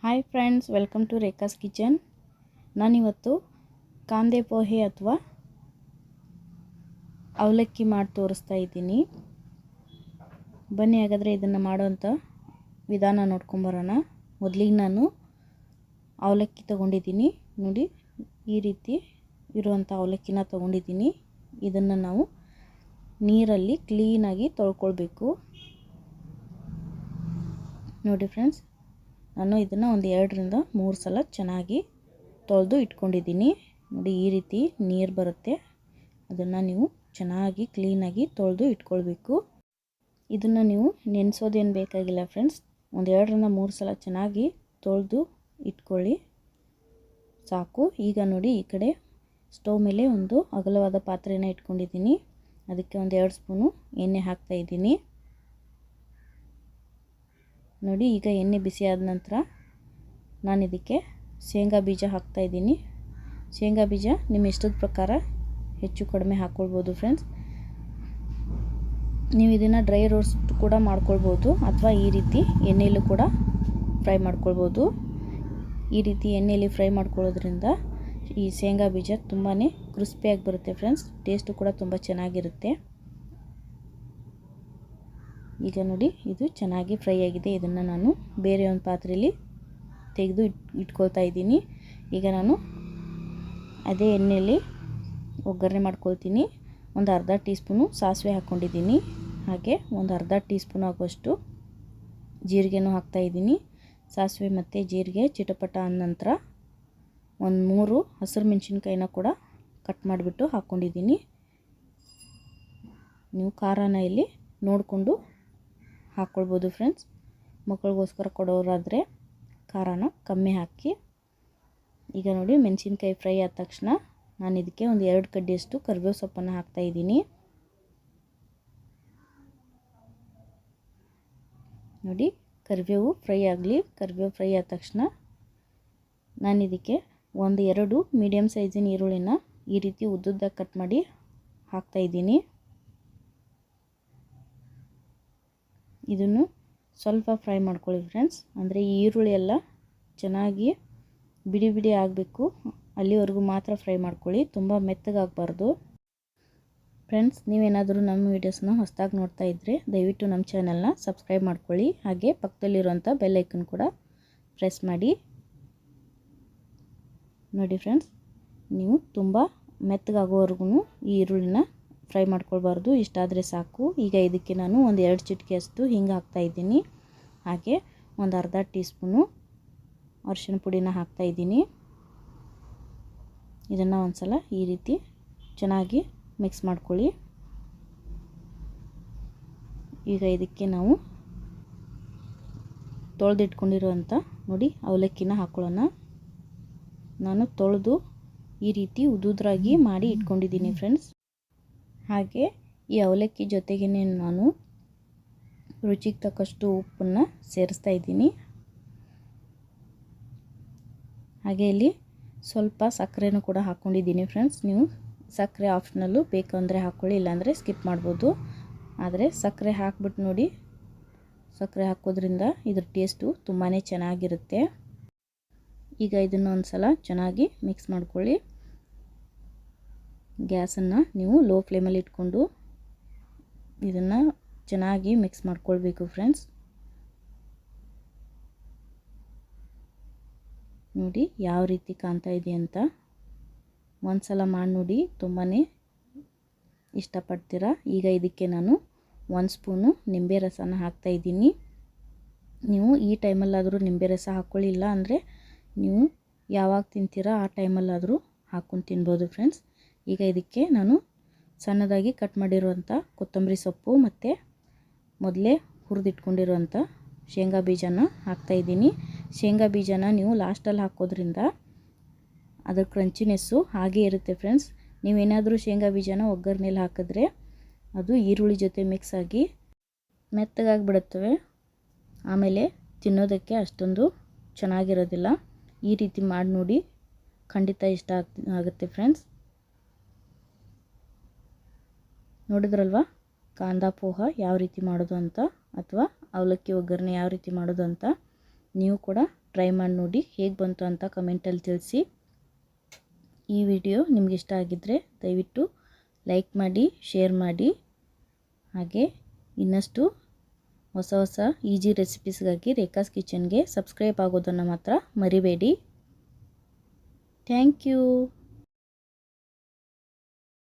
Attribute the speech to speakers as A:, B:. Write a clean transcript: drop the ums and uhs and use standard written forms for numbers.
A: Hi friends, welcome to Rekha's kitchen. ನಾನಿವತ್ತು ಕಾಂದೆ ಪೋಹೆ ಅಥವಾ ಅವಲಕ್ಕಿ ಮಾಡಿ ತೋರಿಸ್ತಾ ಇದ್ದೀನಿ. ಬನ್ನಿ ಹಾಗಾದರೆ ಇದನ್ನು ಮಾಡೋವಂಥ ವಿಧಾನ ನೋಡ್ಕೊಂಬರೋಣ. ಮೊದಲಿಗೆ ನಾನು ಅವಲಕ್ಕಿ ತೊಗೊಂಡಿದ್ದೀನಿ. ನೋಡಿ, ಈ ರೀತಿ ಇರುವಂಥ ಅವಲಕ್ಕಿನ ತೊಗೊಂಡಿದ್ದೀನಿ. ಇದನ್ನು ನಾವು ನೀರಲ್ಲಿ ಕ್ಲೀನಾಗಿ ತೊಳ್ಕೊಳ್ಬೇಕು. ನೋಡಿ ಫ್ರೆಂಡ್ಸ್, ನಾನು ಇದನ್ನು ಒಂದು 2-3 ಸಲ ಚೆನ್ನಾಗಿ ತೊಳೆದು ಇಟ್ಕೊಂಡಿದ್ದೀನಿ. ನೋಡಿ, ಈ ರೀತಿ ನೀರು ಬರುತ್ತೆ. ಅದನ್ನು ನೀವು ಚೆನ್ನಾಗಿ ಕ್ಲೀನಾಗಿ ತೊಳೆದು ಇಟ್ಕೊಳ್ಬೇಕು. ಇದನ್ನು ನೀವು ನೆನೆಸೋದೇನು ಬೇಕಾಗಿಲ್ಲ ಫ್ರೆಂಡ್ಸ್. ಒಂದು 2-3 ಸಲ ಚೆನ್ನಾಗಿ ತೊಳೆದು ಇಟ್ಕೊಳ್ಳಿ, ಸಾಕು. ಈಗ ನೋಡಿ, ಈ ಕಡೆ ಸ್ಟವ್ ಮೇಲೆ ಒಂದು ಅಗಲವಾದ ಪಾತ್ರೆನ ಇಟ್ಕೊಂಡಿದ್ದೀನಿ. ಅದಕ್ಕೆ ಒಂದು 2 ಸ್ಪೂನು ಎಣ್ಣೆ ಹಾಕ್ತಾಯಿದ್ದೀನಿ. ನೋಡಿ, ಈಗ ಎಣ್ಣೆ ಬಿಸಿ ಆದ ನಂತರ ನಾನು ಇದಕ್ಕೆ ಶೇಂಗಾ ಬೀಜ ಹಾಕ್ತಾಯಿದ್ದೀನಿ. ಶೇಂಗಾ ಬೀಜ ನಿಮ್ಮ ಇಷ್ಟದ ಪ್ರಕಾರ ಹೆಚ್ಚು ಕಡಿಮೆ ಹಾಕ್ಕೊಳ್ಬೋದು ಫ್ರೆಂಡ್ಸ್. ನೀವು ಇದನ್ನು ಡ್ರೈ ರೋಸ್ಟ್ ಕೂಡ ಮಾಡ್ಕೊಳ್ಬೋದು, ಅಥವಾ ಈ ರೀತಿ ಎಣ್ಣೆಯಲ್ಲೂ ಕೂಡ ಫ್ರೈ ಮಾಡ್ಕೊಳ್ಬೋದು. ಈ ರೀತಿ ಎಣ್ಣೆಯಲ್ಲಿ ಫ್ರೈ ಮಾಡ್ಕೊಳ್ಳೋದ್ರಿಂದ ಈ ಶೇಂಗಾ ಬೀಜ ತುಂಬಾ ಕ್ರಿಸ್ಪಿಯಾಗಿ ಬರುತ್ತೆ ಫ್ರೆಂಡ್ಸ್. ಟೇಸ್ಟು ಕೂಡ ತುಂಬ ಚೆನ್ನಾಗಿರುತ್ತೆ. ಈಗ ನೋಡಿ, ಇದು ಚೆನ್ನಾಗಿ ಫ್ರೈ ಆಗಿದೆ. ಇದನ್ನು ನಾನು ಬೇರೆ ಒಂದು ಪಾತ್ರೆಯಲ್ಲಿ ತೆಗೆದು ಇಟ್ಕೊಳ್ತಾ ಇದ್ದೀನಿ. ಈಗ ನಾನು ಅದೇ ಎಣ್ಣೆಯಲ್ಲಿ ಒಗ್ಗರಣೆ ಮಾಡ್ಕೊಳ್ತೀನಿ. ಒಂದು ಅರ್ಧ ಟೀ ಸ್ಪೂನು ಸಾಸಿವೆ ಹಾಕ್ಕೊಂಡಿದ್ದೀನಿ. ಹಾಗೆ ಒಂದು ಅರ್ಧ ಟೀ ಸ್ಪೂನ್ ಆಗುವಷ್ಟು ಜೀರಿಗೆನೂ ಹಾಕ್ತಾಯಿದ್ದೀನಿ. ಸಾಸಿವೆ ಮತ್ತು ಜೀರಿಗೆ ಚಿಟಪಟ ಅಂದ ನಂತರ ಒಂದು 3 ಹಸಿರು ಮೆಣಸಿನ್ಕಾಯಿನ ಕೂಡ ಕಟ್ ಮಾಡಿಬಿಟ್ಟು ಹಾಕ್ಕೊಂಡಿದ್ದೀನಿ. ನೀವು ಖಾರನ ಇಲ್ಲಿ ನೋಡಿಕೊಂಡು ಹಾಕ್ಕೊಳ್ಬೋದು ಫ್ರೆಂಡ್ಸ್. ಮಕ್ಕಳಿಗೋಸ್ಕರ ಕೊಡೋರಾದರೆ ಖಾರನ ಕಮ್ಮಿ ಹಾಕಿ. ಈಗ ನೋಡಿ, ಮೆಣಸಿನ್ಕಾಯಿ ಫ್ರೈ ಆದ ತಕ್ಷಣ ನಾನು ಇದಕ್ಕೆ ಒಂದು 2 ಕಡ್ಡಿಯಷ್ಟು ಕರಿಬೇವು ಸೊಪ್ಪನ್ನು ಹಾಕ್ತಾಯಿದ್ದೀನಿ. ನೋಡಿ, ಕರಿಬೇವು ಫ್ರೈ ಆಗಲಿ. ಕರಿಬೇವು ಫ್ರೈ ಆದ ತಕ್ಷಣ ನಾನು ಇದಕ್ಕೆ 1-2 ಮೀಡಿಯಮ್ ಸೈಜಿನ ಈರುಳ್ಳಿನ ಈ ರೀತಿ ಉದ್ದುದ್ದಾಗಿ ಕಟ್ ಮಾಡಿ ಹಾಕ್ತಾಯಿದ್ದೀನಿ. ಇದನ್ನು ಸ್ವಲ್ಪ ಫ್ರೈ ಮಾಡ್ಕೊಳ್ಳಿ ಫ್ರೆಂಡ್ಸ್. ಅಂದರೆ ಈ ಈರುಳ್ಳಿ ಎಲ್ಲ ಚೆನ್ನಾಗಿ ಬಿಡಿ ಬಿಡಿ ಆಗಬೇಕು, ಅಲ್ಲಿವರೆಗೂ ಮಾತ್ರ ಫ್ರೈ ಮಾಡ್ಕೊಳ್ಳಿ. ತುಂಬ ಮೆತ್ತಗಾಗಬಾರ್ದು ಫ್ರೆಂಡ್ಸ್. ನೀವೇನಾದರೂ ನಮ್ಮ ವೀಡಿಯೋಸ್ನ ಹೊಸದಾಗಿ ನೋಡ್ತಾ ಇದ್ದರೆ ದಯವಿಟ್ಟು ನಮ್ಮ ಚಾನಲ್ನ ಸಬ್ಸ್ಕ್ರೈಬ್ ಮಾಡ್ಕೊಳ್ಳಿ. ಹಾಗೆ ಪಕ್ಕದಲ್ಲಿರುವಂಥ ಬೆಲ್ ಐಕನ್ ಕೂಡ ಪ್ರೆಸ್ ಮಾಡಿ. ನೋಡಿ ಫ್ರೆಂಡ್ಸ್, ನೀವು ತುಂಬ ಮೆತ್ತಗಾಗೋವರೆಗೂ ಈ ಈರುಳ್ಳಿನ ಫ್ರೈ ಮಾಡ್ಕೊಳ್ಬಾರ್ದು. ಇಷ್ಟಾದರೆ ಸಾಕು. ಈಗ ಇದಕ್ಕೆ ನಾನು ಒಂದು 2 ಚಿಟಿಕೆಯಷ್ಟು ಹಿಂಗೆ ಹಾಕ್ತಾಯಿದ್ದೀನಿ. ಹಾಗೆ ಒಂದು ಅರ್ಧ ಟೀ ಸ್ಪೂನು ಅರಿಶಿಣ ಪುಡಿನ ಹಾಕ್ತಾಯಿದ್ದೀನಿ. ಇದನ್ನು ಒಂದು ಸಲ ಈ ರೀತಿ ಚೆನ್ನಾಗಿ ಮಿಕ್ಸ್ ಮಾಡ್ಕೊಳ್ಳಿ. ಈಗ ಇದಕ್ಕೆ ನಾವು ತೊಳೆದಿಟ್ಕೊಂಡಿರುವಂಥ ನೋಡಿ ಅವಲಕ್ಕಿನ ಹಾಕ್ಕೊಳ್ಳೋಣ. ನಾನು ತೊಳೆದು ಈ ರೀತಿ ಉದುದ್ರಾಗಿ ಮಾಡಿ ಇಟ್ಕೊಂಡಿದ್ದೀನಿ ಫ್ರೆಂಡ್ಸ್. ಹಾಗೆ ಈ ಅವಲಕ್ಕಿ ಜೊತೆಗೇ ನಾನು ರುಚಿಗೆ ತಕ್ಕಷ್ಟು ಉಪ್ಪನ್ನು ಸೇರಿಸ್ತಾ ಇದ್ದೀನಿ. ಹಾಗೆ ಇಲ್ಲಿ ಸ್ವಲ್ಪ ಸಕ್ಕರೆನೂ ಕೂಡ ಹಾಕ್ಕೊಂಡಿದ್ದೀನಿ ಫ್ರೆಂಡ್ಸ್. ನೀವು ಸಕ್ಕರೆ ಆಪ್ಷನಲ್ಲು, ಬೇಕಂದರೆ ಹಾಕ್ಕೊಳ್ಳಿ, ಇಲ್ಲಾಂದರೆ ಸ್ಕಿಪ್ ಮಾಡ್ಬೋದು. ಆದರೆ ಸಕ್ಕರೆ ಹಾಕ್ಬಿಟ್ಟು ನೋಡಿ, ಸಕ್ಕರೆ ಹಾಕೋದ್ರಿಂದ ಇದ್ರ ಟೇಸ್ಟು ತುಂಬಾ ಚೆನ್ನಾಗಿರುತ್ತೆ. ಈಗ ಇದನ್ನು ಒಂದು ಸಲ ಚೆನ್ನಾಗಿ ಮಿಕ್ಸ್ ಮಾಡ್ಕೊಳ್ಳಿ. ಗ್ಯಾಸನ್ನು ನೀವು ಲೋ ಫ್ಲೇಮಲ್ಲಿ ಇಟ್ಕೊಂಡು ಇದನ್ನು ಚೆನ್ನಾಗಿ ಮಿಕ್ಸ್ ಮಾಡ್ಕೊಳ್ಬೇಕು ಫ್ರೆಂಡ್ಸ್. ನೋಡಿ ಯಾವ ರೀತಿ ಕಾಣ್ತಾ ಇದೆ ಅಂತ. ಒಂದು ಸಲ ಮಾಡಿ ನೋಡಿ, ತುಂಬಾ ಇಷ್ಟಪಡ್ತೀರಾ. ಈಗ ಇದಕ್ಕೆ ನಾನು 1 ಸ್ಪೂನು ನಿಂಬೆ ರಸನ ಹಾಕ್ತಾಯಿದ್ದೀನಿ. ನೀವು ಈ ಟೈಮಲ್ಲಾದರೂ ನಿಂಬೆ ರಸ ಹಾಕ್ಕೊಳ್ಳಿಲ್ಲ ಅಂದರೆ ನೀವು ಯಾವಾಗ ತಿಂತೀರಾ ಆ ಟೈಮಲ್ಲಾದರೂ ಹಾಕ್ಕೊಂಡು ತಿನ್ಬೋದು ಫ್ರೆಂಡ್ಸ್. ಈಗ ಇದಕ್ಕೆ ನಾನು ಸಣ್ಣದಾಗಿ ಕಟ್ ಮಾಡಿರುವಂಥ ಕೊತ್ತಂಬರಿ ಸೊಪ್ಪು ಮತ್ತು ಮೊದಲೇ ಹುರಿದಿಟ್ಕೊಂಡಿರುವಂಥ ಶೇಂಗಾ ಬೀಜನ ಹಾಕ್ತಾಯಿದ್ದೀನಿ. ಶೇಂಗಾ ಬೀಜನ ನೀವು ಲಾಸ್ಟಲ್ಲಿ ಹಾಕೋದ್ರಿಂದ ಅದರ ಕ್ರಂಚಿನೆಸ್ಸು ಹಾಗೇ ಇರುತ್ತೆ ಫ್ರೆಂಡ್ಸ್. ನೀವೇನಾದರೂ ಶೇಂಗಾ ಬೀಜನ ಒಗ್ಗರಣೆಯಲ್ಲಿ ಹಾಕಿದ್ರೆ ಅದು ಈರುಳ್ಳಿ ಜೊತೆ ಮಿಕ್ಸ್ ಆಗಿ ಮೆತ್ತಗಾಗಿಬಿಡುತ್ತವೆ. ಆಮೇಲೆ ತಿನ್ನೋದಕ್ಕೆ ಅಷ್ಟೊಂದು ಚೆನ್ನಾಗಿರೋದಿಲ್ಲ. ಈ ರೀತಿ ಮಾಡಿ ನೋಡಿ, ಖಂಡಿತ ಇಷ್ಟ ಆಗುತ್ತೆ ಫ್ರೆಂಡ್ಸ್. ನೋಡಿದ್ರಲ್ವ ಕಾಂದಾ ಪೋಹ ಯಾವ ರೀತಿ ಮಾಡೋದು ಅಂತ, ಅಥವಾ ಅವಲಕ್ಕಿ ಒಗ್ಗರಣೆ ಯಾವ ರೀತಿ ಮಾಡೋದು ಅಂತ. ನೀವು ಕೂಡ ಟ್ರೈ ಮಾಡಿ ನೋಡಿ, ಹೇಗೆ ಬಂತು ಅಂತ ಕಮೆಂಟಲ್ಲಿ ತಿಳಿಸಿ. ಈ ವಿಡಿಯೋ ನಿಮ್ಗೆ ಇಷ್ಟ ಆಗಿದ್ದರೆ ದಯವಿಟ್ಟು ಲೈಕ್ ಮಾಡಿ, ಶೇರ್ ಮಾಡಿ. ಹಾಗೆ ಇನ್ನಷ್ಟು ಹೊಸ ಈಜಿ ರೆಸಿಪೀಸ್ಗಾಗಿ ರೇಖಾಸ್ ಕಿಚನ್ಗೆ ಸಬ್ಸ್ಕ್ರೈಬ್ ಆಗೋದನ್ನು ಮಾತ್ರ ಮರಿಬೇಡಿ. Thank you.